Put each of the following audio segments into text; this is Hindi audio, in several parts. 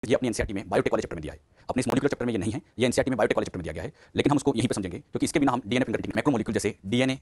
ये अपनी एनसीईआरटी में बायोटेक वाले चैप्टर में दिया है। अपने इस मॉलिक्यूलर चैप्टर में ये नहीं है, ये एनसीईआरटी में बायोटेक वाले चैप्टर में दिया गया है, लेकिन हम उसको यहीं पे समझेंगे क्योंकि इसके बिना हम डीएनए फिंगरप्रिंटिंग मैक्रोमोलिक्यूल जैसे डीएनए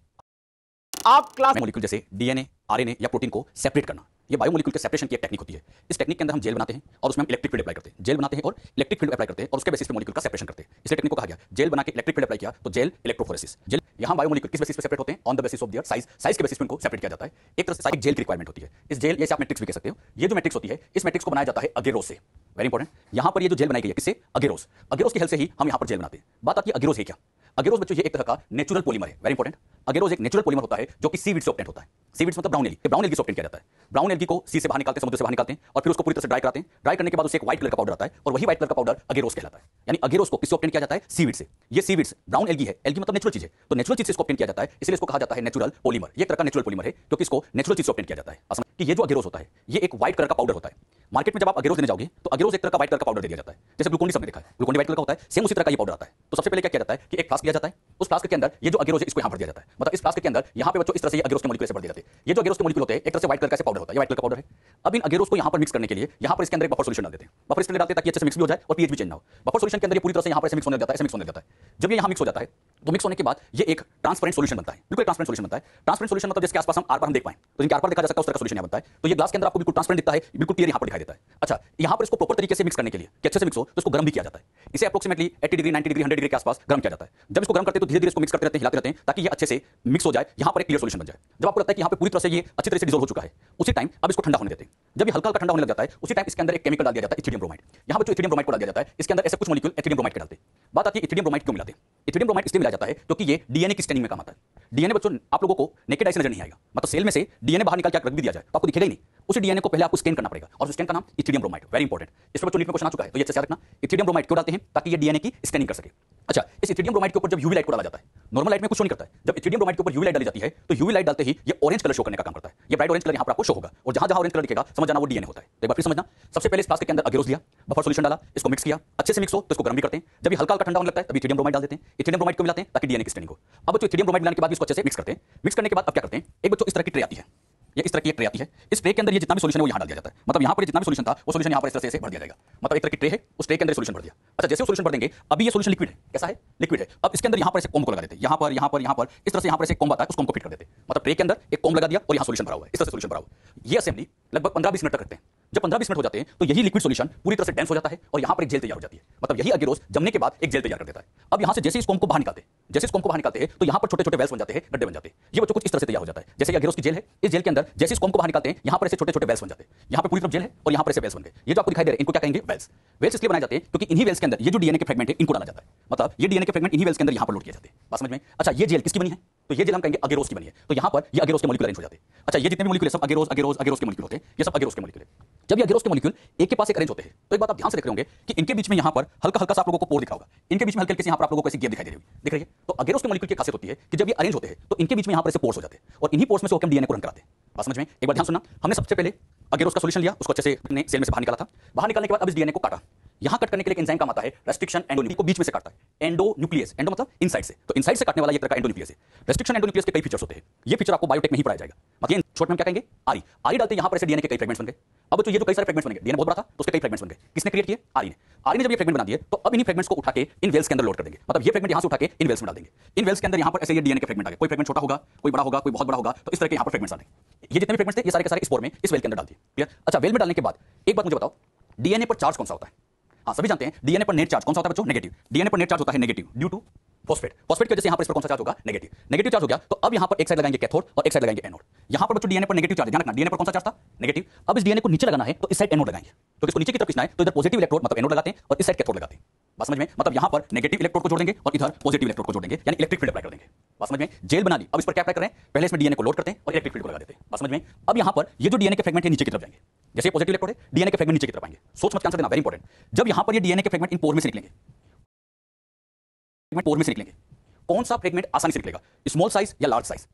आप क्लास मॉलिक्यूल जैसे डीएनए आरएनए या प्रोटीन को सेपरेट करना, ये बायोमोलिक्यूल के सेपरेशन की एक टेक्निक होती है। इस टेक्निक के अंदर हम जेल बनाते हैं और उसमें हम इलेक्ट्रिक फील्ड अप्लाई करते हैं। जेल बनाते हैं और इलेक्ट्रिक फील्ड अप्लाई करते हैं और उसके बेसिस पे मॉलिक्यूल का सेपरेशन करते हैं। इस टेक्निक को कहा गया जेल बना के इलेक्ट्रिक फील्ड अप्लाई किया तो जेल इलेक्ट्रोफोरेसिस। जेल यहाँ बायोमोलिक्यूल किस बेसिस पे सेपरेट होते हैं? On the basis of their size. Size के बेसिस पे उनको सेपरेट किया जाता है। एक तरह से साइज जेल की रिक्वायरमेंट होती है। इस जेल ये आप मैट्रिक्स भी कह सकते हो। ये जो मैट्रिक्स होती है इस मैट्रिक्स को बनाया जाता है अगेरोस से। वेरी इंपॉर्टेंट, यहाँ पर ये जो जेल बनाई गई है किससे? अगेरोस। अगेरोस की हेल्प से ही हम यहाँ पर जेल बनाते हैं। बात आती है अगेरोस है क्या? अगेरोस बच्चों ये एक तरह का नेचुरल पॉलीमर है। वेरी इंपॉर्टेंट, अगेरोस एक नेचुरल पॉलीमर होता है जो कि सीवीड से ऑब्टेन होता है। सीवीड्स मतलब ब्राउन एल्गी, ब्राउन एल्गी से ऑब्टेन किया जाता है। ब्राउन एल्गी को सी से बाहर निकालते हैं, समुद्र से बाहर निकालते हैं और फिर उसको पूरी तरह से ड्राई कराते हैं। ड्राई करने के बाद उसे एक व्हाइट कलर का पाउडर आता है और वही व्हाइट कलर का पाउडर अगेरोस कहलाता है। यानी अगेरोस को किससे ऑब्टेन किया जाता है? सीवीड से। ये सीवीड्स ब्राउन एल्गी है, एल्गी मतलब नेचुरल चीज है, तो नेचुरल चीज से इसको ऑब्टेन किया जाता है, इसलिए इसको कहा जाता है नेचुरल पॉलीमर। ये एक तरह का नेचुरल पॉलीमर है क्योंकि इसको नेचुरल चीज से ऑब्टेन किया जाता है। कि ये जो अगेरोस होता है ये एक व्हाइट कलर का पाउडर होता है। मार्केट में जब आप अगेरोस लेने जाओगे तो अगेरोस एक तरह का व्हाइट कलर का पाउडर दे दिया जाता है, जैसे ग्लूकोन डी सबने देखा है, ग्लूकोन डी व्हाइट कलर का होता है, सेम उसी तरह का ये पाउडर आता है। तो सबसे पहले क्या किया जाता है कि एक फ्लास्क लिया जाता है, उस फ्लास्क के अंदर ये जो अगेरोस है इसको यहाँ भर दिया जाता है। मतलब इस फ्लास्क के अंदर यहाँ पे बच्चों इस तरह से अगेरोस के मॉलिक्यूल से भर दिए जाते हैं। ये जो अगेरोस के मॉलिक्यूल होते हैं एक तरह से व्हाइट कलर का पाउडर होता है, ये व्हाइट कलर का पाउडर है। अब इन अगेरोस को यहाँ पर मिक्स करने के लिए यहाँ पर इसके अंदर एक बफर सॉल्यूशन डाल देते हैं। बफर इसलिए डालते हैं ताकि अच्छे से मिक्स भी हो जाए और पीएच भी चेंज ना हो। बफर सॉल्यूशन के अंदर ये पूरी तरह से यहाँ पर मिक्स होने जाता है, मिक्स होने जाता है। जब ये यहाँ मिक्स हो जाता है तो मिक्स होने के बाद ये एक ट्रांसपेरेंट सॉल्यूशन बनता है, बिल्कुल ट्रांसपेरेंट सॉल्यूशन बनता है। ट्रांसपेरेंट सॉल्यूशन मतलब जिसके आसपास हम आर पार हम देख पाएं, तो जिनके आर पार देखा जा सकता है उस तरह का सॉल्यूशन यहाँ बनता है। तो ये ग्लास के अंदर आपको बिल्कुल ट्रांसपेरेंट दिखता है, बिल्कुल क्लियर यहाँ पर दिखाई देता है। अच्छा, यहाँ पर इसको प्रॉपर तरीके से मिक्स करने के लिए कि अच्छे से मिक्स हो तो इसको गर्म भी किया जाता है। इसे अप्रोक्सीमेटली 80 डिग्री 90 डिग्री 100 डिग्री के आसपास गर्म किया जाता है। जब इसको गर्म करते हैं तो धीरे धीरे इसको मिक्स करते रहते हैं, हिलाते रहते हैं ताकि ये अच्छे से मिक्स हो जाए, यहाँ पर एक क्लियर सॉल्यूशन बन जाए। जब आपको लगता है कि यहाँ पे पूरी तरह से ये अच्छी तरह से डिसॉल्व हो चुका है उसी टाइम अब इसको ठंडा होने देते हैं। जब ये हल्का हल्का ठंडा होने लग जाता है उसी टाइम इसके अंदर एक केमिकल डाल दिया जाता है, इथिलियम ब्रोमाइड। यहाँ पर जो इथिलियम ब्रोमाइड को डाल दिया जाता है इसके अंदर ऐसे कुछ मॉलिक्यूल इथिलियम ब्रोमाइड के डालते हैं। बात आती है इथिलियम ब्रोमाइड क्यों मिलाते हैं? इथिलियम ब्रोमाइड इसलिए मिलाया जाता है क्योंकि ये डीएनए की स्टेनिंग में काम आता है। डीएनए बच्चों आप लोगों को नेकेड आई से नजर नहीं आएगा, मतलब सेल में से डीएनए बाहर निकाल के रख भी दिया जाए तो आपको दिखेगा ही नहीं। उस डीएनए को पहले आपको स्कैन करना पड़ेगा और उस स्कैन का नाम इथिलियम ब्रोमाइड। वेरी इंपॉर्टेंट, इस पर बच्चों नीट में क्वेश्चन आ चुका है तो ये अच्छे से याद रखना। इथिलियम ब्रोमाइड क्यों डालते हैं? ताकि ये डीएनए की स्कैनिंग कर सके। अच्छा, इस इथिलियम ब्रोमाइड के ऊपर जब यूवी लाइट को डाला जाता है, नॉर्मल लाइट में कुछ शो नहीं करता है, जब इथिलियम ब्रोमाइड के ऊपर यूवी लाइट डाली जाती है तो यूवी लाइट डालते ही ये ऑरेंज कलर शो करने का काम करता है। ये ब्राइट ऑरेंज कलर यहाँ पर आपको शो होगा और जहां जहां ऑरेंज कलर दिखेगा समझ जाना वो डीएनए होता है। तो एक बार फिर समझना, सबसे पहले इस फ्लास्क के अंदर अगेरोस लिया, बफर सॉल्यूशन डाला, इसको मिक्स किया, अच्छे से मिक्स हो तो इसको गर्म भी करते हैं। जब ये हल्का हल्का ठंडा होने लगता है तब इथिलियम ब्रोमाइड डाल देते हैं। इथिलियम ब्रोमाइड को मिलाते हैं ताकि डीएनए की स्टेनिंग हो। अब जो इथिलियम ब्रोमाइड मिलाने के बाद इसको अच्छे से मिक्स करते हैं। मिक्स करने के बाद अब क्या करते हैं, एक बच्चों इस तरह की ट्रे आती है, ये इस तरह की एक ट्रे आती है। इस ट्रे के अंदर ये जितना भी सॉल्यूशन है वो यहाँ डाल दिया जाता है। मतलब यहाँ पर जितना भी सॉल्यूशन था वो सॉल्यूशन यहाँ पर इस तरह से भर दिया जाएगा। मतलब एक तरह की ट्रे है, उस ट्रे के अंदर सॉल्यूशन भर दिया। अच्छा, जैसे सॉल्यूशन भर देंगे अभी ये सॉल्यूशन लिक्विड है, कैसा है? लिक्विड है। अब इसके अंदर यहाँ पर ऐसे कॉम्ब को लगा देते हैं, यहाँ पर यहाँ पर यहाँ पर इस तरह से यहाँ पर ऐसे कॉम्ब आता है, उस कॉम्ब को फिट कर देते हैं। मतलब ट्रे के अंदर एक कॉम्ब लगा दिया और यहाँ सॉल्यूशन भरा हुआ है, इस तरह से सॉल्यूशन भरा हुआ है। ये असेंबली लगभग 15-20 मिनट तक करते हैं। जब 15-20 मिनट हो जाते हैं तो यही लिक्विड सॉल्यूशन पूरी तरह से डेंस हो जाता है और यहाँ पर एक जेल तैयार हो जाती है। मतलब यही अगेरोस जमने के बाद एक जेल तैयार कर देता है। अब यहाँ से जैसे इस कॉम्ब को बाहर निकालते हैं, जैसे इस कॉम्ब को बाहर निकालते हैं तो यहाँ पर छोटे छोटे वेल्स बन जाते हैं, गड्ढे बन जाते हैं। ये बच्चों कुछ इस तरह से तैयार हो जाता है। जैसे अगेरोस की जेल है, इस जेल के अंदर जैसे इस कॉम्ब को बाहर निकालते हैं यहाँ पर ऐसे छोटे छोटे वेल्स बन जाते हैं। यहाँ पर पूरी तरफ जेल है और यहाँ पर ऐसे वेल्स बन गए। ये जो आपको दिखाई दे रहे हैं इनको क्या कहेंगे? वेल्स। वेल्स इसलिए बनाए जाते हैं क्योंकि इन्हीं वेल्स के अंदर ये जो डीएनए के फ्रेगमेंट है इनको डाला जाता है। मतलब ये डीएनए के फ्रेगमेंट इन्हीं वेल्स के अंदर यहाँ पर लोड किए जाते हैं। बात समझ में? अच्छा, ये जेल किसकी बनी है? तो ये जेल हम कहेंगे अगेरोस की बनी है। तो यहाँ पर ये अगेरोस के मॉलिक्यूल अरेंज हो जाते हैं। अच्छा, ये जितने भी मॉलिक्यूल है सब अगेरोस अगेरोस अगेरोस के मॉलिक्यूल होते हैं, ये सब अगेरोस के मॉलिक्यूल है। जब ये अगेरोस के मॉलिक्यूल एक के पास एक अरेंज होते हैं तो एक बात आप ध्यान से देख रहे होंगे कि इनके बीच में यहाँ पर हल्का हल्का सा आप लोगों को पोर दिख रहा होगा। इनके बीच में हल्के हल्के से यहाँ पर आप लोगों को ऐसी गैप दिखाई दे रही है, दिख रही है? तो अगेरोस के मॉलिक्यूल की खासियत होती है कि जब ये अरेंज होते हैं तो इनके बीच में यहाँ पर ऐसे पोर्स हो जाते हैं और इन्हीं पोर्स में से होकर डीएनए को रन कराते हैं। बात समझ में? एक बार ध्यान सुनना, हमने सबसे पहले अगेरोस का सॉल्यूशन लिया, उसको अच्छे से अपने सेल में से बाहर निकाला था। बाहर निकालने के बाद अब इस डीएनए को काटा। यहाँ कट करने के लिए एक एंजाइम काम आता है, रेस्ट्रिक्शन एंडोन्यूक्लियस, को बीच में से काटता है। एंडोन्यूक्लियस, एंडो मतलब इनसाइड से, तो इनसाइड से काटने वाला ये तरह का एंडोन्यूक्लियस है। रेस्ट्रिक्शन एंडोन्यूक्लियस के कई फीचर्स होते हैं, ये फीचर आपको बायोटेक में ही पढ़ाया जाएगा। मतलब शॉर्ट में हम क्या कहेंगे? आरी। आरी डालते हैं यहाँ पर ऐसे डीएनए के कई फ्रेगमेंट्स बन गए। अब तो ये जो कई सारे फ्रेगमेंट्स बन गए, डीएनए बहुत बड़ा था तो उसके कई फ्रेगमेंट्स बन गए। किसने क्रिएट किए? आरी ने। आरी ने जब ये फ्रेगमेंट बना दिए तो अब इन्हीं फ्रेगमेंट्स को उठा के इन वेल्स के अंदर लोड कर देंगे। मतलब ये फ्रेगमेंट यहाँ से उठा के इन वेल्स में डाल देंगे। इन वेल्स के अंदर यहाँ पर ऐसे ये डीएनए के फ्रेगमेंट आ गए। कोई फ्रेगमेंट छोटा होगा, कोई बड़ा होगा, कोई बहुत बड़ा होगा, तो इस तरह के यहाँ पर फ्रेगमेंट्स आ गए। ये जितने भी फ्रेगमेंट्स थे ये सारे के सारे स्पोर में इस वेल के अंदर डाल दिए। क्लियर? अच्छा, वेल में डालने के बाद एक बात मुझे बताओ, डीएनए पर चार्ज कौन सा होता है? हाँ, सभी जानते हैं डीएनए पर नेट चार्ज कौन सा होता है बच्चों? नेगेटिव। डीएनए पर नेट चार्ज होता है negative due to phosphate. Phosphate की वजह से यहाँ पर इस पर कौन सा चार्ज होगा? नेगेटिव। नेगेटिव चार्ज हो गया तो अब यहाँ पर एक साइड लगाएंगे कैथोड और एक साइड लगाएंगे एनोड। यहाँ पर बच्चों डीएनए पर नेगेटिव चार्ज, ध्यान रखना, डीएनए पर कौन सा चार्ज था? नेगेटिव। अब इस डीएनए को नीचे लगाना है तो इस साइड एनोड लगाएंगे, तो इसको नीचे की तरफ खींचना है तो इधर पॉजिटिव इलेक्ट्रोड मतलब एनोड लगाते हैं और इस साइड कैथोड लगाते हैं। बात समझ में? मतलब यहाँ पर नेगेटिव इलेक्ट्रोड को जोड़ देंगे और इधर पॉजिटिव इलेक्ट्रोड को जोड़ देंगे, यानी इलेक्ट्रिक फील्ड अप्लाई कर देंगे। बात समझ में? जेल बना ली, अब इस पर क्या अप्लाई कर रहे हैं? पहले इसमें डीएनए को लोड करते हैं और इलेक्ट्रिक फील्ड को लगा देते हैं। बात समझ में? अब यहाँ पर ये जो डीएनए के फ्रेगमेंट है नीचे की तरफ जाएंगे, जैसे पॉजिटिव इलेक्ट्रोड है, डीएनए के फ्रेगमेंट नीचे की तरफ आएंगे। सोच मत आंसर देना, वेरी इंपॉर्टेंट। जब यहाँ पर ये डीएनए के फ्रेगमेंट इन पोर में से निकलेंगे, पोर में से निकलेंगे, कौन सा फ्रेगमेंट आसानी से निकलेगा? स्मॉल साइज या large size?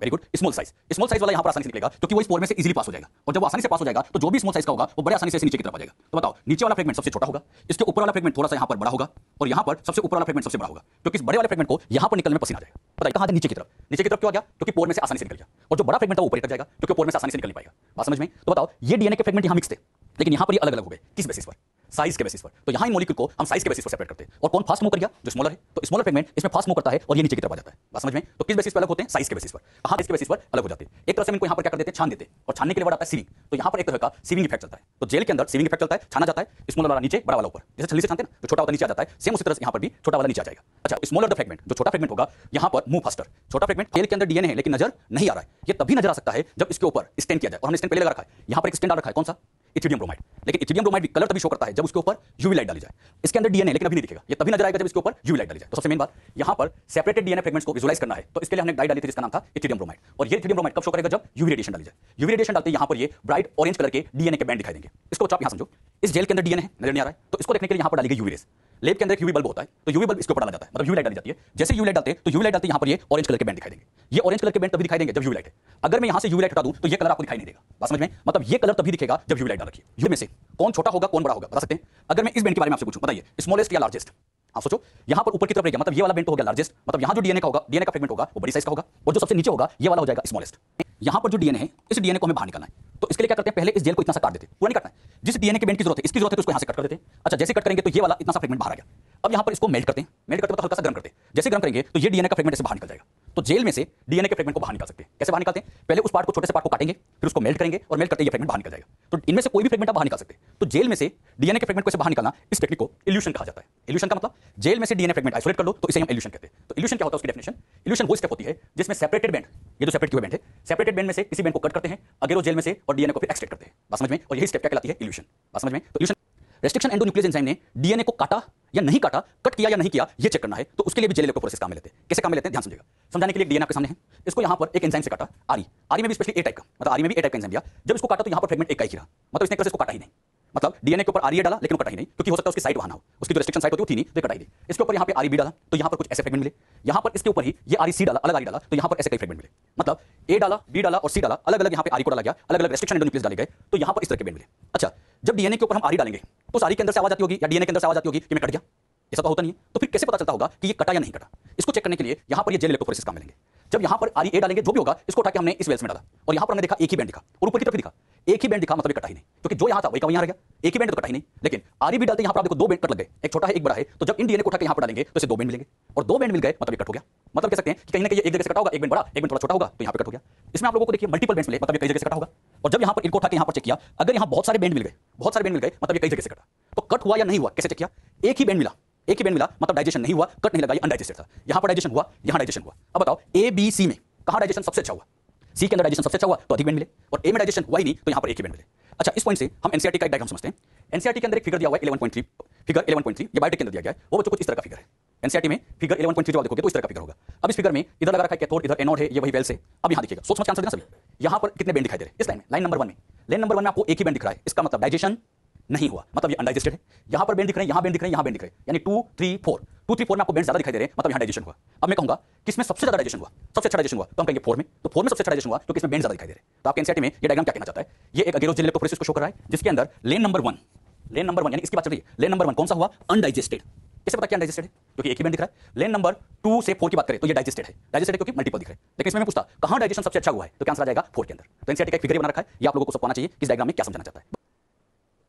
Very good, small size. Small size वाला यहाँ पर आसानी से निकलेगा क्योंकि वो इस पोर में से इजीली पास हो जाएगा और जब वो आसानी से पास हो जाएगा तो जो भी स्मॉल साइज का होगा वो बड़े आसानी से नीचे की तरफ आ जाएगा। तो बताओ, नीचे वाला फ्रेगमेंट सबसे छोटा होगा, इसके ऊपर वाला फ्रेगमेंट थोड़ा सा यहाँ पर बड़ा होगा और यहाँ पर सबसे ऊपर वाला फ्रेगमेंट सबसे बड़ा होगा क्योंकि इस बड़े वाले फ्रेगमेंट को यहाँ पर निकलने में पसीना आ जाएगा। बताइए कहाँ नीचे की तरफ? नीचे की तरफ क्यों आ गया? क्योंकि पोर में से आसानी से निकल गया। और जो बड़ा फ्रेगमेंट था वो ऊपर निकल जाएगा क्योंकि पोर में से आसानी से निकल नहीं पाएगा। बात समझ में? तो बताओ, ये डीएनए के फ्रेगमेंट यहाँ मिक्स थे, लेकिन यहां पर ये अलग अलग हो गए। किस बेसिस पर? साइज के बेसिस पर। तो यहां इन मॉलिक्यूल को हम साइज के बेसिस पर सेपरेट करते हैं। और कौन फास्ट मूव कर गया? जो स्मॉलर है। तो स्मॉलर फ्रेगमेंट इसमें फास्ट मूव करता है और ये नीचे की तरफ आ जाता है। बात समझ में? तो किस बेसिस पर अलग होते हैं? साइज के बेसिस पर। कहां साइज के बेसिस पर अलग हो जाते हैं? एक तरह से इनको यहां पर क्या कर देते हैं? छान देते हैं। और छानने के लिए वर्ड आता है सीविंग। तो यहां पर एक तरह का सीविंग इफेक्ट चलता है। तो जेल के अंदर सीविंग इफेक्ट चलता है, छाना जाता है, स्मॉलर वाला नीचे, बड़ा वाला ऊपर। जैसे छल्ली से छानते हैं ना, तो छोटा वाला नीचे आ जाता है, सेम उसी तरह से यहां पर भी छोटा वाला नीचे आ जाएगा। अच्छा, स्मॉलर द फ्रेगमेंट, जो छोटा फ्रेगमेंट होगा यहां पर मूव फास्टर। छोटा फ्रेगमेंट जेल के अंदर डीएनए है लेकिन नजर नहीं आ रहा है। ये तभी नजर आ सकता है जब इसके ऊपर स्टेन किया जाए। और हमने स्टेन पहले लगा रखा है। यहां पर एक स्टेन डाल रखा है, कौन सा? Ethidium bromide. लेकिन इथिडियम ब्रोमाइड भी कलर तभी शो करता है जब उसके ऊपर यूवी लाइट डाली जाए। इसके अंदर डीएनए लेकिन अभी नहीं दिखेगा। ये तभी नजर आएगा जब इसके ऊपर यूवी लाइट डाली जाए। तो सबसे मेन बात यहां पर सेपरेटेड डीएनए फ्रेगमेंट्स को विजुअलाइज करना है। तो इसके लिए हमने डाई डाली थी जिसका नाम था इथिडियम ब्रोमाइड। और ये इथिडियम ब्रोमाइड कब शो करेगा? जब यूवी रेडिएशन डाली जाए। यूवी रेडिएशन डालते यहां पर ये ब्राइट ऑरेंज कलर के डीएनए के बैंड दिखाई देंगे। इसको आप यहां समझो, इस जेल के अंदर डीएनए नजर नहीं आ रहा है, तो इसको देखने के लिए यहां पर डाली गई यूवी रेस। लैब के अंदर एक यूवी बल्ब होता है, तो यूवी बल्ब इसके ऊपर डाला जाता है, मतलब यूवी लाइट डाली जाती है। जैसे यूवी लाइट डालते हैं तो यूवी लाइट डालते यहां पर ये ऑरेंज कलर के बैंड दिखाई देंगे। ये ऑरेंज कलर के बैंड तभी दिखाई देंगे जब यूवी लाइट है। अगर मैं यहां से यूवी लाइट हटा दूं तो ये कलर आपको दिखाई नहीं देगा। बात समझ में? मतलब ये कलर तभी दिखेगा जब यूवी लाइट डाल रखी है। यूवी में से कौन छोटा होगा, कौन बड़ा होगा, बता सकते हैं? अगर मैं इस बैंड के बारे में आपसे पूछूं, बताइए स्मॉलेस्ट या लार्जेस्ट? आप सोचो, यहां पर ऊपर की तरफ रहेगा, मतलब ये वाला बैंड तो हो गया लार्जेस्ट, मतलब यहां जो डीएनए का होगा, डीएनए का फ्रेगमेंट होगा वो बड़ी साइज का होगा। और जो सबसे नीचे होगा ये वाला हो जाएगा स्मॉलेस्ट। यहां पर जो डीएनए है, इस डीएनए को हमें बाहर निकालना है। तो इसके लिए क्या करते हैं? पहले इस जेल को इतना सा काट देते हैं, पूरा नहीं काटना है। जिस डीएनए के बैंड की जरूरत है, इसकी जरूरत है, तो उसको यहां से कट कर देते हैं। अच्छा, जैसे कट करेंगे तो ये वाला इतना सा फ्रेगमेंट बाहर आ गया। अब यहां पर इसको मेल्ट करते हैं। मेल्ट करते वक्त हल्का सा गर्म करते हैं। जैसे गर्म करेंगे तो ये डीएनए का फ्रेगमेंट ऐसे बाहर निकल जाएगा। तो जेल में से डीएनए के फ्रेगमेंट को बाहर निकाल सकते हैं। कैसे बाहर निकालते हैं? पहले उस पार्ट को, छोटे से पार्ट को काटेंगे, फिर उसको मेल्ट करेंगे और मेल्ट करते ये फ्रेगमेंट बाहर निकल जाएगा। तो इनमें से कोई भी फ्रेगमेंट आप बाहर निकाल सकते हैं। तो जेल में से डीएनए के फ्रेगमेंट को ऐसे बाहर निकालना, इस टेक्निक को इल्यूशन कहा जाता है। इल्यूशन का मतलब जेल में से डीएनए फ्रेगमेंट आइसोलेट कर लो, तो इसे हम इल्यूशन कहते हैं। तो इल्यूशन क्या होता है? उसकी डेफिनेशन, इल्यूशन वो स्टेप होती है जिसमें सेपरेटेड बैंड, ये जो सेपरेट किए हुए बैंड है, सेपरेटेड बैंड में से किसी बैंड को कट करते हैं, अगेरो जेल में से, और डीएनए को फिर एक्सट्रैक्ट करते हैं। बात समझ में? और यही स्टेप क्या कहलाती है? इल्यूशन। बात समझ में? तो इल्यूशन रेस्ट्रिक्शन एंडोन्यूक्लियस एंजाइम ने डीएनए को काटा या नहीं काटा, कट किया या नहीं किया, ये चेक करना है। तो उसके लिए भी जेल इलेक्ट्रोफोरेसिस काम में लेते हैं। कैसे काम में लेते हैं? ध्यान समझिएगा। समझाने के लिए डीएनए आपके सामने है। इसको यहां पर एक एंजाइम से काटा, आरी। आरी में भी स्पेशली ए टाइप का, मतलब आरी में भी ए टाइप का एंजाइम दिया। जब इसको काटा तो यहां पर फ्रेगमेंट एक का ही रहा, मतलब इसने इसको काटा ही नहीं। मतलब डीएनए के ऊपर आरए डाला लेकिन वो कटा ही नहीं, क्योंकि हो सकता है उसकी साइट वहां ना हो, उसकी जो रेस्ट्रिक्शन साइट होती है वो थी नहीं, तो कटाई दी। इसके ऊपर यहां पे आरबी डाला तो यहां पर कुछ ऐसे फ्रेगमेंट मिले। यहां पर इसके ऊपर ही ये आरसी डाला, अलग आरई डाला, तो यहां पर ऐसे कई फ्रेगमेंट मिले। मतलब ए डाला, बी डाला और सी डाला, अलग अलग यहां पे आरई को डाला गया, अलग अलग रेस्ट्रिक्शन एंडोन्यूक्लियस डाले गए, तो यहां पर इस तरह के बैंड मिले। अच्छा, जब डीएनए के ऊपर हम आरई डालेंगे तो उस आरई के अंदर से आवाज आती होगी या डीएनए के अंदर से आवाज आती होगी कि मैं कट गया। ऐसा तो होता नहीं है। तो फिर कैसे पता चलता होगा कि ये कटा या नहीं कटा? इसको चेक करने के लिए यहां पर ये जेल इलेक्ट्रोफोरेसिस काम में लेंगे। जब यहां पर आरई ए डालेंगे, जो भी होगा इसको उठा के हमने इस वेल्स में डाला, और यहां पर हमने देखा एक ही बैंड दिखा, और ऊपर की तरफ दिखा एक ही बैंड दिखा, मतलब ये कटा ही नहीं, क्योंकि जो यहां था वही का वहीं रह गया। एक ही बैंड तो कटा ही नहीं। लेकिन आरई भी डालते यहां पर आप देखो दो बैंड कट लग गए, एक छोटा है एक बड़ा है। तो जब इन डीएनए को उठा के यहां पर डालेंगे तो इसे दो बैंड मिलेंगे, और दो बैंड मिल गए मतलब ये कट हो गया। मतलब कह सकते हैं कि कहीं ना कहीं एक जगह से कटा होगा, एक बैंड बड़ा, एक बैंड थोड़ा छोटा होगा, तो यहां पे कट हो गया। इसमें आप लोगों को देखिए मल्टीपल बैंड्स मिले, मतलब ये कई जगह से कटा होगा। और जब यहां पर इनको उठा के यहां पर चेक किया, अगर यहां बहुत सारे बैंड मिल गए, बहुत सारे बैंड मिल गए, मतलब ये कई जगह से कटा। तो कट हुआ या नहीं हुआ कैसे चेक किया? एक ही बैंड मिला, एक ही बैंड मिला, मतलब डाइजेशन नहीं हुआ, कट नहीं लगा, ये अनडाइजेस्टेड था। यहां पर डाइजेशन हुआ, यहां डाइजेशन हुआ। अब बताओ ए बी सी में कहां डाइजेशन सबसे अच्छा हुआ? सी के अंदर डाइजेशन सबसे अच्छा हुआ तो अधिक बैंड मिले, और ए में डाइजेशन हुआ ही नहीं तो यहां पर एक ही बैंड मिले। अच्छा, इस पॉइंट से हम एनसीईआरटी का एक डायग्राम समझते हैं। एनसीईआरटी के अंदर एक फिगर दिया हुआ है 11.3, फिगर 11.3, ये बायोटेक के अंदर दिया गया है। वो बच्चों कुछ इस तरह का फिगर है। एनसीईआरटी में फिगर 11.3 जब आप देखोगे तो इस तरह का फिगर होगा। अब इस फिगर में इधर लगा रखा है कैथोड, इधर एनोड है, ये वही वेल्स है। अब यहां देखिएगा, सोच समझ के आंसर देना सभी। यहां पर कितने बैंड दिखाई दे रहे हैं? इस लाइन में, लाइन नंबर 1 में, लाइन नंबर 1 में आपको एक ही बैंड दिख रहा है। इसका मतलब डाइजेशन नहीं हुआ, मतलब ये अनडाइजेस्टेड है। यहां पर बैंड दिख रहे हैं, यहां बैंड दिख रहे हैं, यहां बैंड दिख रहे हैं, यानी 2 3 4, 2 3 4 में आपको बैंड ज्यादा दिखाई दे रहे हैं, मतलब यहां डाइजेशन हुआ। अब मैं कहूंगा किसमें सबसे ज्यादा डाइजेशन हुआ, सबसे अच्छा डाइजेशन हुआ, तो हम कहेंगे 4 में। तो 4 में सबसे अच्छा डाइजेशन हुआ क्योंकि इसमें बैंड ज्यादा दिखाई दे रहे हैं। तो आपके एनसीईआरटी में ये डायग्राम क्या कहना चाहता है? ये एक अगेरो जेल इलेक्ट्रोफोरेसिस को शो कर रहा है, जिसके अंदर लेन नंबर 1, लेन नंबर 1 यानी इसकी बात चल रही है। लेन नंबर 1 कौन सा हुआ? अनडाइजेस्टेड। कैसे पता क्या अनडाइजेस्टेड है? क्योंकि एक ही बैंड दिख रहा है। लेन नंबर 2 से 4 की बात करें तो ये डाइजेस्टेड है। डाइजेस्टेड है क्योंकि मल्टीपल दिख रहे हैं। लेकिन इसमें मैं पूछता कहां डाइजेशन सबसे अच्छा हुआ है, तो क्या आंसर आ जाएगा? 4 के अंदर। तो एनसीईआरटी का एक फिगर बना रखा है, ये आप लोगों को सबको आना चाहिए इस डायग्राम में क्या समझाना चाहता है।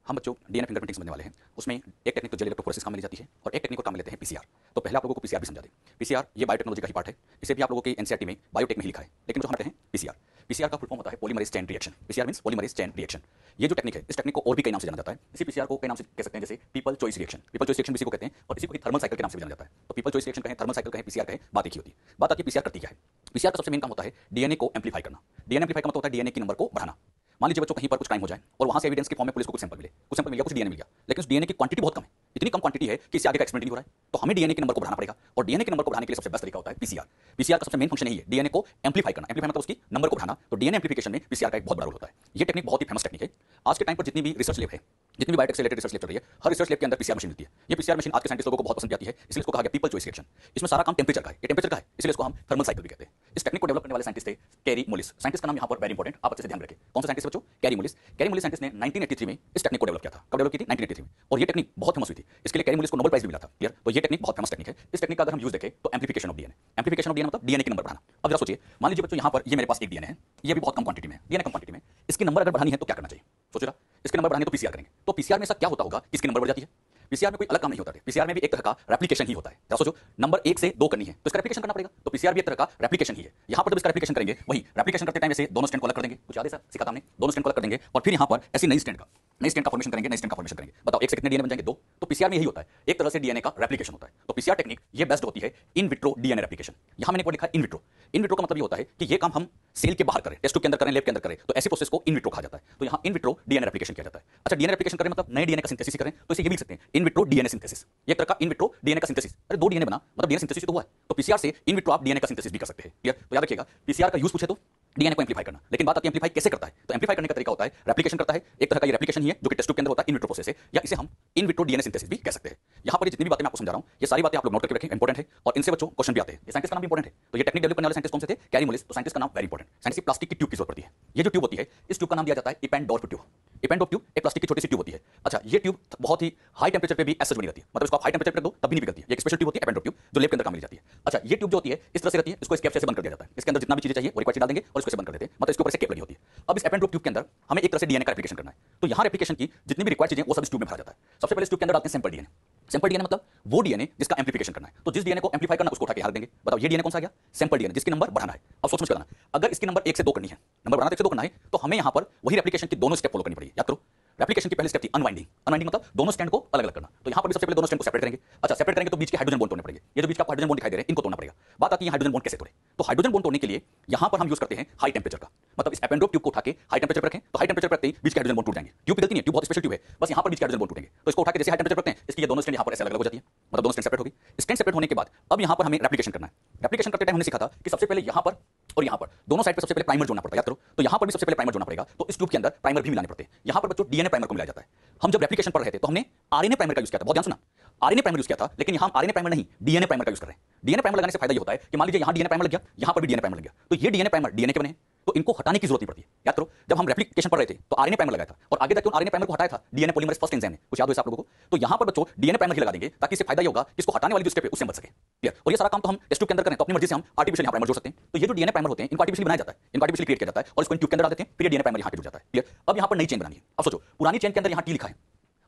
हम बच्चों डीएनए फिंगरप्रिंटिंग समझने वाले हैं। उसमें एक टेक्निक तो जेल इलेक्ट्रोफोरेसिस काम में ली जाती है, और एक टेक्निक को काम में लेते हैं पीसीआर। तो पहले आप लोगों को पीसीआर भी समझा दें। पीसीआर ये बायोटेक्नोलॉजी का ही पार्ट है। इसे भी आप लोगों के एनसीईआरटी में बायोटेक में ही लिखा है, लेकिन जो हम कहते हैं पीसीआर। पीसीआर का फुल फॉर्म होता है polymerase chain reaction. PCR means polymerase chain reaction. ये जो टेक्निक है, इस टेक्निक को और भी कई नाम से जाना जाता है। इसी पीसीआर को कई नाम से कह सकते हैं, जैसे people choice reaction. People choice reaction भी इसी को कहते हैं, और इसी को थर्मल साइकिल के नाम से भी जाना जाता है। तो पीपल चॉइस रिएक्शन कहें, थर्मल साइकिल कहें, पीसीआर कहें, बात एक ही होती है। बात आती है पीसीआर करती क्या है। पीसीआर का सबसे मेन काम होता है डीएनए को एम्पलीफाई करना। डीएनए एम्पलीफाई का मतलब होता है डीएनए के नंबर को बढ़ाना। मान लीजिए बच्चों कहीं पर कुछ क्राइम हो जाए और वहां से एविडेंस के फॉर्म में पुलिस को कुछ सैंपल मिले, कुछ सैंपल मिल गया, कुछ डीएनए मिल गया, लेकिन उस डीएनए की क्वांटिटी बहुत कम है। इतनी कम क्वांटिटी है कि इससे आगे का एक्सपेरिमेंट नहीं हो रहा है। तो हमें डीएनए के नंबर को बढ़ाना पड़ेगा, और डीएनए के नंबर को बढ़ाने के लिए सबसे बेस्ट तरीका होता है पीसीआर। पीसीआर का सबसे मेन फंक्शन यही है, डीएनए को एम्पलीफाई करना। एम्पलीफाई मतलब उसकी नंबर को बढ़ाना। तो डीएनए एम्पलीफिकेशन में पीसीआर का एक बहुत बड़ा रोल होता है। ये टेक्निक बहुत ही फेमस टेक्निक है। आज के टाइम पर जितनी भी रिसर्च लैब है, जितनी भी बायोटेक से रिलेटेड रिसर्च लैब चल रही है, हर रिसर्च लैब के अंदर पीसीआर मशीन मिलती है। ये पीसीआर मशीन आज के साइंटिस्ट लोगों को बहुत पसंद आती है, इसलिए इसको कहा गया पीपल चॉइस रिएक्शन। इसमें सारा काम टेंपरेचर का है, ये टेंपरेचर का है, इसलिए इसको हम थर्मल साइकिल भी कहते हैं। इस टेक्निक को डेवलप करने वाले साइंटिस्ट थे कैरी मोलिस। साइंटिस्ट का नाम यहाँ पर वेरी इंपॉर्टेंट, आप अच्छे से ध्यान रखें। कौन सा साइंटिस्ट बच्चों? Carry mollies. Carry mollies scientist ने 1983 में इस टेक्निक को डेवलप किया था। कब डेवलप की थी? 1983 में। और ये टेक्निक बहुत फेमस हुई थी, इसके लिए कैरी मोलिस को नोबेल प्राइज भी मिला था। क्लियर? तो ये टेक्निक बहुत फेमस टेक्निक है। इस टेक्निक का अगर हम यूज देखें तो amplification of DNA. Amplification of DNA मतलब डीएनए के नंबर बढ़ाना। अब जरा सोचिए, मान लीजिए बच्चों यहाँ पर ये मेरे पास एक डीएनए है, ये भी बहुत कम क्वांटिटी में है, डीएनए कम क्वांटिटी में, इसकी नंबर अगर बढ़ानी है तो क्या करना चाहिए? सोचो जरा, इसके नंबर बढ़ाएंगे तो पीसीआर करेंगे, तो पीसीआर में ऐसा क्या होता होगा कि इसकी नंबर बढ़ जाती है? पीसीआर में कोई अलग काम नहीं होता है, पीसीआर में भी एक तरह का रेप्लिकेशन ही होता है। क्या सोचो, नंबर 1 से 2 करनी है तो इसका रेप्लिकेशन करना पड़ेगा, तो पीसीआर भी एक तरह का रेप्लिकेशन ही है। यहां पर जब इसका रेप्लिकेशन करेंगे, वही रेप्लिकेशन करते टाइम ऐसे दोनों स्टैंड को अलग कर देंगे, कुछ याद है सर, सिखा था हमने, दोनों स्टैंड को अलग कर देंगे और फिर यहां पर ऐसी नई स्टैंड का फॉर्मेशन करेंगे, नई स्टैंड का फॉर्मेशन करेंगे। बताओ एक से कितने डीएनए बन जाएंगे? 2। तो पीसीआर में यही होता है, एक तरह से डीएनए का रेप्लिकेशन होता है। तो पीसीआर टेक्निक ये बेस्ट होती है इन विट्रो डीएनए रेप्लिकेशन। यहां मैंने लिखा इन विट्रो। इन विट्रो का मतलब ये होता है कि ये काम हम सेल के बाहर करें, टेस्ट ट्यूब के अंदर करें, लैब के अंदर करें, तो ऐसी प्रोसेस को इन विट्रो कहा जाता है। तो यहां इन विट्रो डीएनए रेप्लिकेशन किया जाता है। अच्छा, डीएनए रेप्लिकेशन करें मतलब नए डीएनए का सिंथेसिस करें, तो इसे ये भी लिख सकते हैं इन विट्रो डीएनए सिंथेसिस। ये तरह का इन विट्रो डीएनए का सिंथेसिस। अरे 2 डीएनए बना मतलब डीएनए सिंथेसिस तो हुआ है, तो पीसीआर से इन विट्रो आप डीएनए का सिंथेसिस भी कर सकते हैं। क्लियर? तो याद रखिएगा, पीसीआर का यूज पूछे तो डीएनए को एम्प्लीफाई करना, लेकिन बात आती है एम्प्लीफाई कैसे करता है। तो एम्प्लीफाई करने का तरीका होता है रेप्लिकेशन करता है, एक तरह का ये रेप्लिकेशन ही है जो कि टेस्ट ट्यूब के अंदर होता है, इन विट्रो प्रोसेस है, या इसे हम इन विट्रो डीएनए सिंथेसिस भी कह सकते हैं। यहां पर जितनी भी बातें मैं आपको समझा रहा हूं, ये सारी बातें आप लोग नोट करके रखें, इंपॉर्टेंट है, और इनसे बच्चों क्वेश्चन भी आते हैं। ये साइंटिस्ट का नाम भी इंपॉर्टेंट है, तो ये टेक्निक डेवलप करने वाले साइंटिस्ट कौन से थे? Carry mollies. तो साइंटिस्ट का नाम वेरी इंपॉर्टेंट। साइंटिस्ट प्लास्टिक की ट्यूब की जरूरत पड़ती है। ये जो ट्यूब होती है, इस ट्यूब का नाम दिया जाता है इपेंडोर्फ ट्यूब। इपेंडोर्फ ट्यूब एक प्लास्टिक की छोटी सी ट्यूब होती है। अच्छा, ये ट्यूब बहुत ही हाई टेंपरेचर पे भी ऐसे बनी रहती है, मतलब इसको आप हाई टेंपरेचर पे रख दो तब भी नहीं पिघलती है। ये एक स्पेशल ट्यूब होती है इपेंडोर्फ ट्यूब, जो लैब के अंदर काम मिल जाती है। अच्छा, ये ट्यूब जो होती है इस तरह से रहती है, इसको इस कैप से बंद कर दिया जाता है। इसके अंदर जितना भी चीजें चाहिए वो रिक्वायर्ड डाल देंगे और इसको से बंद कर देते हैं, मतलब इसके ऊपर से कैप लगी होती है। अब इस इपेंडोर्फ ट्यूब के अंदर हमें एक तरह से डीएनए का रेप्लिकेशन करना है, तो यहां रेप्लिकेशन की जितनी भी रिक्वायर्ड चीजें वो सब इस ट्यूब में भरा जाता है। सबसे पहले इस ट्यूब के अंदर डालते हैं सैंपल डीएनए। सैंपल डीएनए मतलब वो डीएनए जिसका एम्प्लीफिकेशन करना है, तो जिस डीएनए को एम्प्लीफाई करना उसको उठा के यहां रख देंगे। बताओ ये डीएनए कौन सा आ गया? सैंपल डीएनए, जिसकी नंबर बढ़ाना है। अब सोच समझ करना, अगर इसकी नंबर 1 से 2 करनी है, नंबर बढ़ाना 1 से 2 करना है, तो हमें यहां पर वही रेप्लिकेशन की दोनों स्टेप फॉलो करनी पड़ेगी। याद करो, रेप्लिकेशन की पहली स्टेप थी अनवाइंडिंग। अनवाइंडिंग मतलब दोनों स्टैंड को अलग अलग करना, तो यहां पर भी सबसे पहले दोनों स्टैंड को सेपरेट करेंगे। अच्छा, सेपरेट करेंगे तो बीच के हाइड्रोजन बॉन्ड तोड़ने पड़ेंगे। ये जो बीच का हाइड्रोजन बॉन्ड दिखाई दे रहे हैं, इनको तोड़ना पड़ेगा। बात आती है हाइड्रोजन बॉन्ड कैसे तोड़े, तो हाइड्रोजन बॉन्ड तोड़ने के लिए यहां पर हम यूज करते हैं हाई टेंपरेचर का, मतलब इस एपेंडोर्फ ट्यूब को उठा के हाई टेंपरेचर पर रखें, तो हाई टेंपरेचर पर रखते ही बीच के हाइड्रोजन बॉन्ड टूट जाएंगे। ट्यूब पिघलती नहीं है, ट्यूब बहुत स्पेशल ट्यूब है, बस यहां पर बीच के हाइड्रोजन बॉन्ड टूटेंगे, तो इसको उठा के जैसे हाई टेंपरेचर पर रखते हैं, इसकी ये दोनों स्टैंड यहां पर ऐसे अलग अलग हो जाती है, मतलब दोनों स्टैंड सेपरेट होगी। स्टैंड सेपरेट होने के बाद अब यहां पर हमें रेप्लिकेशन करना है। रेप्लिकेशन करते टाइम हमने सीखा था कि सबसे पहले यहां पर और यहां पर दोनों साइड पे सबसे पहले प्राइमर जोड़ना पड़ता है। याद करो, तो यहां पर भी सबसे पहले प्राइमर जोड़ना पड़ेगा, तो इस ट्यूब के अंदर प्राइमर भी मिलाने पड़ते हैं। यहां पर बच्चों डीएनए प्राइमर को मिलाया जाता है। हम जब रेप्लिकेशन पढ़ रहे थे तो हमने आरएनए प्राइमर का यूज किया था, बहुत ध्यान सुना, आरएनए प्राइमर यूज किया था, लेकिन यहां आरएनए प्राइमर नहीं डीएनए प्राइमर का यूज कर रहे हैं। डीएनए प्राइमर लगाने से फायदा ये होता है कि मान लीजिए यहां डीएनए प्राइमर लग गया, यहां पर भी डीएनए प्राइमर लग गया, तो ये डीएनए प्राइमर डीएनए के बने, तो इनको हटाने की जरूरत नहीं पड़ती है। याद करो, जब हम रेप्लिकेशन पढ़ रहे थे तो आरएनए प्राइमर लगाया था और आगे जाके आरएनए प्राइमर को हटाया था डीएनए पॉलीमरेज फर्स्ट एंजाइम ने, कुछ याद हो आप लोगों को? तो यहां पर बच्चों डीएनए प्राइमर ही लगा देंगे, ताकि इससे फायदा ये होगा कि इसको हटाने वाली जो स्टेप है उससे बच सके। क्लियर? और ये सारा काम तो हम टेस्ट ट्यूब के अंदर करें, तो अपनी मर्जी से हम आर्टिफिशियल यहां प्राइमर जोड़ सकते हैं। तो ये जो डीएनए प्राइमर होते हैं इनको आर्टिफिशियल बनाया जाता है, इनको आर्टिफिशियल क्रिएट किया जाता है और इसको इन ट्यूब के अंदर डाल देते हैं, फिर ये डीएनए प्राइमर यहां पे जुड़ जाता है। क्लियर? अब यहां पर नई चेन बनानी है। अब सोचो, पुरानी चेन के अंदर यहां टी लिखा है,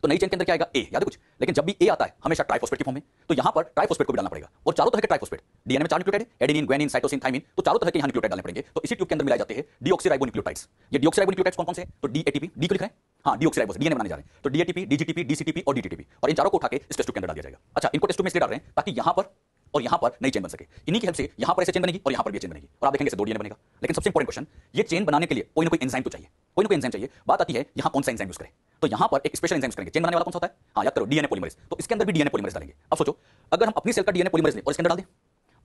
तो नई चेन के अंदर क्या आएगा? ए। याद है कुछ? लेकिन जब भी ए आता है हमेशा ट्राइफॉस्फेट की फॉर्म में, तो यहां पर ट्राइफॉस्फेट को भी डालना पड़ेगा, और चारों तरह के ट्राइफॉस्फेट, डीएनए में 4 न्यूक्लियोटाइड है, एडेनिन, ग्वानिन, साइटोसिन, थाइमिन, तो चारों तरह के यहां न्यूक्लियोटाइड डालने पड़ेंगे। तो इसी ट्यूब के अंदर मिलाए जाते हैं डीऑक्सीराइबोन्यूक्लियोटाइड्स। ये डीऑक्सीराइबोन्यूक्लियोटाइड्स कौन-कौन से हैं? तो डीएटीपी, डी को लिखा है, हां डीऑक्सीराइबोस, डीएनए बनाने जा रहे हैं, तो डीएटीपी, डीजीटीपी, डीसीटीपी और डीटीटीपी, और इन चारों को उठा के इस टेस्ट ट्यूब के अंदर डाल दिया जाएगा। अच्छा, इनको टेस्ट ट्यूब में इसलिए डाल रहे हैं ताकि यहां पर और यहां पर नई चेन बन सके। इन्हीं की हेल्प से यहां पर ऐसे चेन बनेगी और यहां पर भी चेन बनेगी, और आप देखेंगे ऐसे 2 डीएनए बनेगा। लेकिन सबसे इंपॉर्टेंट क्वेश्चन, ये चेन बनाने के लिए कोई ना कोई एंजाइम तो चाहिए, कोई ना कोई एंजाइम चाहिए। बात आती है यहां कौन सा एंजाइम यूज करें, तो यहां पर एक स्पेशल एंजाइम यूज करेंगे। चेन बनाने वाला कौन सा होता है? हां याद करो, डीएनए पॉलीमरेज, तो इसके अंदर भी डीएनए पॉलीमरेज डालेंगे। अब सोचो, अगर हम अपनी सेल का डीएनए पॉलीमरेज लें और इसके अंदर डाल दें,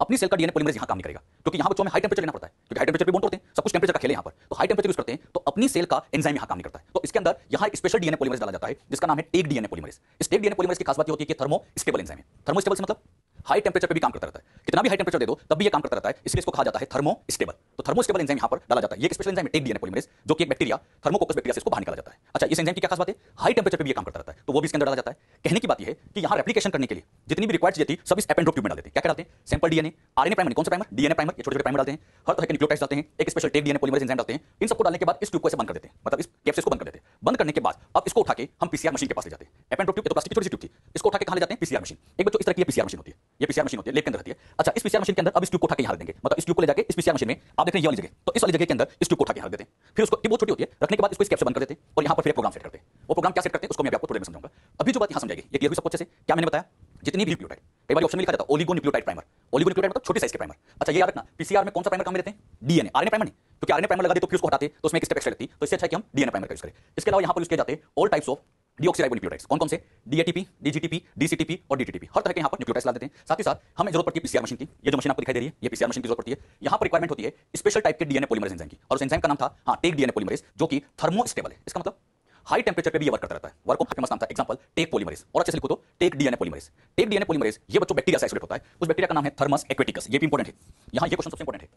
अपनी सेल का डीएनए पॉलीमरेज यहां काम नहीं करेगा, क्योंकि यहां बच्चों में हाई टेंपरेचर लेना पड़ता है, क्योंकि हाई टेंपरेचर पे बॉन्ड तोड़ते हैं, सब कुछ टेंपरेचर का खेल है यहां पर, तो हाई टेंपरेचर यूज करते हैं, तो अपनी सेल का एंजाइम यहां काम नहीं करता है। तो इसके अंदर यहां एक स्पेशल डीएनए पॉलीमरेज डाला जाता है जिसका नाम है टेक डीएनए पॉलीमरेज। इस टेक डीएनए पॉलीमरेज की खास बात ये होती है कि थर्मो स्टेबल एंजाइम है। थर्मो स्टेबल से मतलब हाई टेंपरेचर पे भी काम करता रहता है, कितना भी हाई टेंपरेचर दे दो तब भी ये काम करता रहता है, इसलिए इसको कहा जाता है थर्मो स्टेबल। तो थर्मो स्टेबल एंजाइम यहां पर डाला जाता है। ये एक स्पेशल एंजाइम है टेक डीएनए पॉलीमरेज, जो कि एक बैक्टीरिया थर्मोकोकस बैक्टीरिया से इसको बाहर निकाला जाता है। अच्छा, इस एंजाइम की क्या खास बात है? हाई टेंपरेचर पे भी ये काम करता रहता है, तो वो भी इसके अंदर डाला जाता है। कहने की बात ये है कि यहां रेप्लिकेशन करने के लिए जितनी भी रिक्वायर्ड चीजें थी सब इस एपेंडोर्फ ट्यूब में डाल देते हैं। क्या डालते हैं? सैंपल डीएनए, आरएनए प्राइमर, कौन सा प्राइमर? डीएनए प्राइमर, ये छोटे-छोटे प्राइमर डालते हैं, हर तरह के न्यूक्लियोटाइड्स डालते हैं, एक special Taq DNA polymerase enzyme डालते हैं। इन सबको डालने के बाद इस ट्यूब को ऐसे बंद कर देते हैं, मतलब इस कैप से इसको बंद कर देते हैं। बंद करने के बाद अब इसको उठा के हम पीसीआर मशीन के पास ले जाते हैं। एपेंडोर्फ ट्यूब तो प्लास्टिक की छोटी सी ट्यूब थी, इसको उठा के कहां ले जाते हैं? PCR machine. एक बच्चों इस तरह की पीसीआर मशीन होती है, ये पीसीआर मशीन होती है, लैब के अंदर रहती है। अच्छा, इस पीसीआर मशीन के अंदर अब इस ट्यूब को उठा के यहां रख देंगे, मतलब इस ट्यूब को ले जाके इस पीसीआर मशीन में आप देख रहे हैं ये वाली जगह, तो इस वाली जगह के अंदर इस ट्यूब को उठा के यहां रख देते हैं। फिर उसको टिप बहुत छोटी होती है, रखने के बाद इसको इस कैप से बंद कर देते हैं और यहां पर फिर प्रोग्राम सेट करते हैं। वो प्रोग्राम क्या सेट करते हैं उसको मैं आपको थोड़ी देर में समझाऊंगा। अभी जो बात यहां समझाएगी ये क्लियर हुई सबको अच्छे से? क्या मैंने बताया? जितनी भी न्यूक्लियोटाइड, कई बार ऑप्शन में लिखा जाता है ओलिगोन्यूक्लियोटाइड प्राइमर, ओलिगोन्यूक्लियोटाइड मतलब छोटे साइज के प्राइमर। अच्छा, ये याद रखना, पीसीआर में कौन सा प्राइमर काम में लेते हैं? डीएनए, आरएनए प्राइमर नहीं, क्योंकि आरएनए प्राइमर लगा दे तो फिर उसको हटाते तो उसमें एक स्टेप एक्स्ट्रा लगती, तो इससे अच्छा है कि हम डीएनए प्राइमर का यूज करें। इसके अलावा यहां पर यूज किए जाते हैं ऑल टाइप्स ऑफ डीऑक्सीराइबोन्यूक्लियोटाइड्स। कौन-कौन से? डीएटीपी, डीजीटीपी, डीसीटीपी और डीटीटीपी, हर तरह के यहां पर न्यूक्लियोटाइड्स ला देते हैं। साथ ही साथ हमें जरूरत पड़ती है पीसीआर मशीन की। ये जो मशीन आपको दिखाई दे रही है, ये पीसीआर मशीन की जरूरत पड़ती है। यहां पर रिक्वायरमेंट होती है स्पेशल टाइप के डीएनए पॉलीमरेज एंजाइम की, और उस एंजाइम का नाम था हां टेक डीएनए पॉलीमरेज, जो कि थर्मो स्टेबल है। इसका मतलब हाई टेंपरेचर पे भी ये वर्क करता रहता है। वर्क को फेमस नाम था, एग्जांपल टेक पॉलीमरेज, और अच्छे से लिखो तो Taq DNA polymerase. Taq DNA polymerase ये बच्चों बैक्टीरिया से आइसोलेट होता है, उस बैक्टीरिया का नाम है थर्मस एक्वेटिकस। ये भी इंपॉर्टेंट है, यहां ये क्वेश्चन सबसे इंपॉर्टेंट है।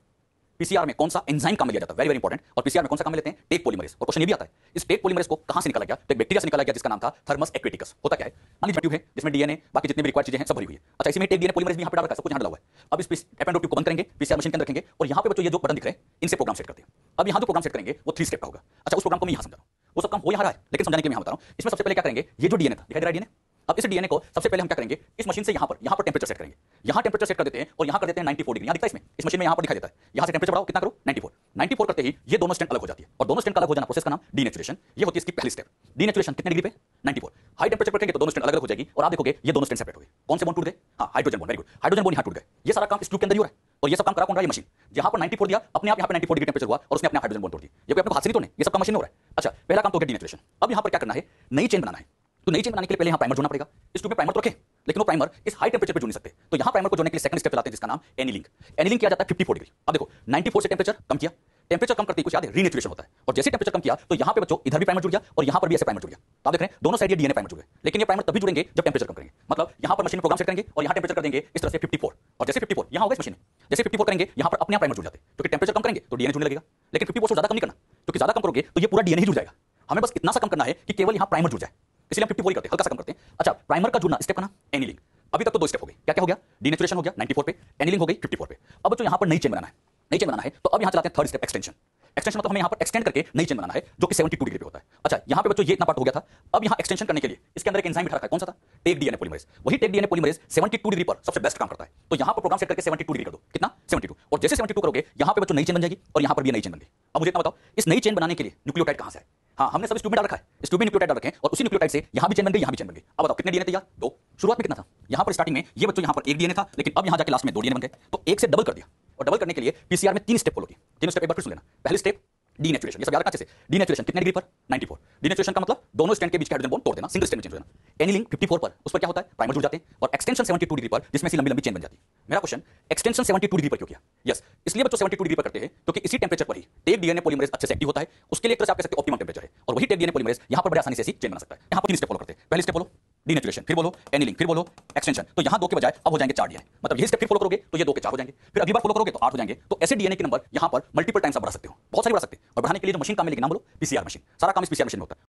पीसीआर में कौन सा एंजाइम काम में लिया जाता है? Very very important. और पीसीआर में कौन सा काम में लेते हैं? Take polymerase. और क्वेश्चन ये भी आता है, इस टेक पॉलीमरेज को कहां से निकाला गया? तो एक बैक्टीरिया से निकाला गया जिसका नाम था थर्मस एक्वेटिकस। होता क्या है? अनिल ट्यूब है जिसमें डीएनए बाकी जितने भी रिक्वायर्ड चीजें हैं सब भरी हुई है। अच्छा, इसमें टेक डीएनए पॉलीमरेज भी यहां पे डाल रखा है, सब कुछ यहां डाला हुआ है। अब इस एपेंडोर्फ ट्यूब को बंद करेंगे, पीसीआर मशीन के अंदर रखेंगे, और यहां पे बच्चों ये जो बटन दिख रहे हैं इनसे प्रोग्राम सेट करते हैं। अब यहां जो प्रोग्राम सेट करेंगे वो 3 स्टेप का होगा। अच्छा, उस प्रोग्राम को मैं यहां समझा रहा हूं। वो सब काम हो यहाँ रहा है, लेकिन समझाने के लिए मैं यहाँ बता रहा हूँ। इसमें सबसे पहले क्या करेंगे, ये जो डीएनए था, दिखाई दे रहा है डीएनए। अब इस डीएनए को सबसे पहले हम क्या करेंगे, इस मशीन से यहाँ पर टेम्परेचर सेट करेंगे। यहाँ टेम्परेचर सेट कर देते हैं और यहाँ कर देते हैं 94 डिग्री। यहाँ दिखता है इसमें, इस मशीन में यहाँ पर दिखाई देता है। यहाँ से टेम्परेचर बढ़ाओ, कितना करो 94। 94 करते ही ये दोनों स्ट्रेंथ अलग हो जाती है, और दोनों स्ट्रेंथ अलग हो जाना प्रोसेस का नाम डीनेचुरेशन। ये होती है इसकी पहली स्टेप। डीनेचुरेशन कितने डिग्री पे, 94। हाई टेम्परेचर पर करेंगे तो दोनों स्ट्रेंथ अलग अलग हो जाएगी, और आप देखोगे ये दोनों स्ट्रेंथ सेपरेट हो गए। कौन से बॉन्ड टूट गए, हाँ hydrogen bond, very good, hydrogen bond यहाँ टूट गए। ये सारा काम इस ट्यूब के अंदर ही हो रहा है, और ये सब काम करा कौन रहा है, ये मशीन। जहाँ पर 94 दिया, अपने आप यहाँ पर 94 डिग्री टेम्परेचर हुआ और उसने अपने हाइड्रोजन बॉन्ड तोड़ दिया। ये कोई अपने हाथ से नहीं तोड़ने, ये सब काम मशीन हो रहा है। अच्छा, पहला काम तो हो गया डीनेचुरेशन। अब यहाँ पर क्या करना है, नई चेन बनाना है। तो नई चेन बनाने के लिए पहले यहाँ प्राइमर जोड़ना पड़ेगा। इस ट्यूब में प्राइमर तो रखे, लेकिन वो प्राइमर इस हाई टेम्परेचर पे जोड़ नहीं सकते, तो यहाँ प्राइमर को जोड़ने के लिए सेकंड स्टेप चलाते हैं जिसका नाम एनीलिंग। एनीलिंग किया जाता है 54 डिग्री। अब देखो 94 से टेम्परेचर कम किया, टेम्परेचर कम करते ही कुछ याद है रीनेचुरेशन होता है, और जैसे टेम्परेचर कम किया तो यहाँ पे बच्चों इधर भी प्राइमर जुड़ गया और यहाँ पर भी ऐसे प्राइमर जुड़ गया। तो आप देख रहे हैं दोनों साइड ये डीएनए प्राइमर जुड़ गए, लेकिन ये प्राइमर तभी जुड़ेंगे जब टेम्परेचर कम करेंगे। मतलब यहाँ पर मशीन में प्रोग्राम सेट करेंगे और यहाँ टेम्परेचर कर देंगे इस तरह से 54, और जैसे 54 यहाँ होगा इस मशीन में, जैसे 54 करेंगे यहाँ पर अपने आप प्राइमर जुड़ जाते हैं, क्योंकि टेम्परेचर कम करेंगे तो डीएनए जुड़ने लगेगा। लेकिन 54 से ज्यादा कम नहीं करना, क्योंकि ज्यादा कम करोगे तो ये पूरा डीएनए ही जुड़ जाएगा। हमें बस इतना सा कम करना है कि केवल यहाँ प्राइमर जुड़ जाए, इसलिए हम 54 ही करते हैं, हल्का सा कम करते हैं। अच्छा, प्राइमर का जुड़ना स्टेप का नाम एनीलिंग। अभी तक तो दो स्टेप हो गए, क्या क्या हो गया, डीनेचुरेशन हो गया 94 पे, एनीलिंग हो गई 54 पे। अब बच्चों यहाँ पर नई चेन बनाना है, नई चेन बनाना है, तो अब यहाँ चलाते हैं थर्ड स्टेप एक्सटेंशन। एक्सटेंशन मतलब हमें यहाँ पर एक्सटेंड करके नई चेन बनाना है, जो कि 72 डिग्री पे होता है। अच्छा, यहाँ पे बच्चों ये इतना पार्ट हो गया था। अब यहाँ एक्सटेंशन करने के लिए इसके अंदर एक एंजाइम बिठा रखा है, कौन सा था, टेक डीएनए पॉलीमरेज। वही टेक डीएनए पॉलीमरेज 72 डिग्री पर सबसे बेस्ट काम करता है। तो यहाँ पर प्रोग्राम सेट करके 72 डिग्री कर दो, कितना 72, और जैसे 72 करोगे यहाँ पे बच्चों नई चेन बन जाएगी और यहाँ पर भी नई चेन बन गई। अब मुझे इतना बताओ, इस नई चेन बनाने के लिए न्यूक्लियोटाइड कहाँ से आए। हाँ, हमने सब इस ट्यूब में डाल रखा है, इस ट्यूब में न्यूक्लियोटाइड डाल रखे हैं, और उसी न्यूक्लियोटाइड से यहाँ भी चेन बन गई, यहाँ भी चेन बन गई। अब बताओ कितने डीएनए तैयार, 2। शुरुआत में कितना था, यहाँ पर स्टार्टिंग में ये बच्चों यहाँ पर एक डीएनए था, लेकिन अब यहाँ जाके लास्ट में 2 डीएनए बन गए, तो एक से डबल कर दिया। और डबल करने के लिए पीसीआर में 3 स्टेप फॉलो किए। तीनों स्टेप एक बार फिर सुन लेना। पहली स्टेप डीनेचुरेशन, ये सब याद रखना अच्छे से। डीनेचुरेशन कितने डिग्री पर, 94। डीनेचुरेशन का मतलब दोनों स्ट्रैंड के बीच के हाइड्रोजन बॉन्ड तोड़ देना, सिंगल स्ट्रैंड में चेंज हो जाना। एनीलिंग 54 पर, उस पर क्या होता है, प्राइमर जुड़ जाते हैं, और एक्सटेंशन 72 डिग्री पर, जिसमें से लंबी लंबी चेन बन जाती है। मेरा क्वेश्चन, एक्सटेंशन 72 डिग्री पर क्यों किया। यस, इसलिए बच्चों 72 डिग्री पर करते हैं क्योंकि इसी टेम्परेचर पर ही टेक डीएनए पॉलीमरेज अच्छे से एक्टिव होता है। उसके लिए एक तरह से आप कह सकते हो ऑप्टिमम टेम्परेचर है, और वही टेक डीएनए पॉलीमरेज यहाँ पर बड़े आसानी से ऐसी चेन बना सकता है। यहाँ पर 3 स्टेप फॉलो करते हैं। पहली स्टेप बोलो डीनेचुरेशन, फिर बोलो एनीलिंग, फिर बोलो एक्सटेंशन। तो यहाँ 2 के बजाय अब हो जाएंगे 4 डीएनए। मतलब यही स्टेप फिर फॉलो करोगे तो ये 2 के 4 हो जाएंगे, फिर अगली बार फॉलो करोगे तो 8 हो जाएंगे। तो ऐसे डीएनए के नंबर यहाँ पर मल्टीपल टाइम्स आप बढ़ा सकते हो, बहुत सारी बढ़ा सकते हैं। और बढ़ाने के लिए जो मशीन काम मिलेगी, नाम बोलो पीसीआर मशीन। सारा काम इस पीसीआर मशीन में होता है।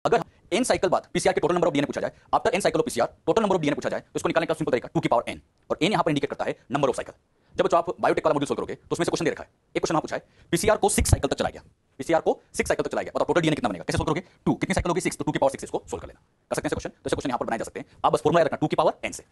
अगर n साइकिल बाद पीसीआर के टोटल नंबर ऑफ डीएनए पूछा जाए, after n cycle of PCR total number of DNA पूछा जाए, तो इसको निकालने का सिंपल तरीका 2 की पावर n, और n यहाँ पर इंडिकेट करता है नंबर ऑफ साइकिल। जब बच्चों आप बायोटेक वाला मॉड्यूल सोल्व करोगे तो उसमें से क्वेश्चन दे रखा है, एक क्वेश्चन वहां पूछा है पीसीआर को 6 साइकिल तक चलाया गया, पीसीआर को 6 साइकिल तक चलाया गया, और टोटल डीएनए कितना बनेगा, कैसे सोल्व करोगे, 2 कितनी साइकिल होगी 6, तो 2 की पावर 6 इसको सोल्व कर लेना। कर सकते हैं क्वेश्चन, तो ऐसे क्वेश्चन यहाँ पर बनाए जा सकते हैं। आप बस फॉर्मूला रखना 2 की पावर n से।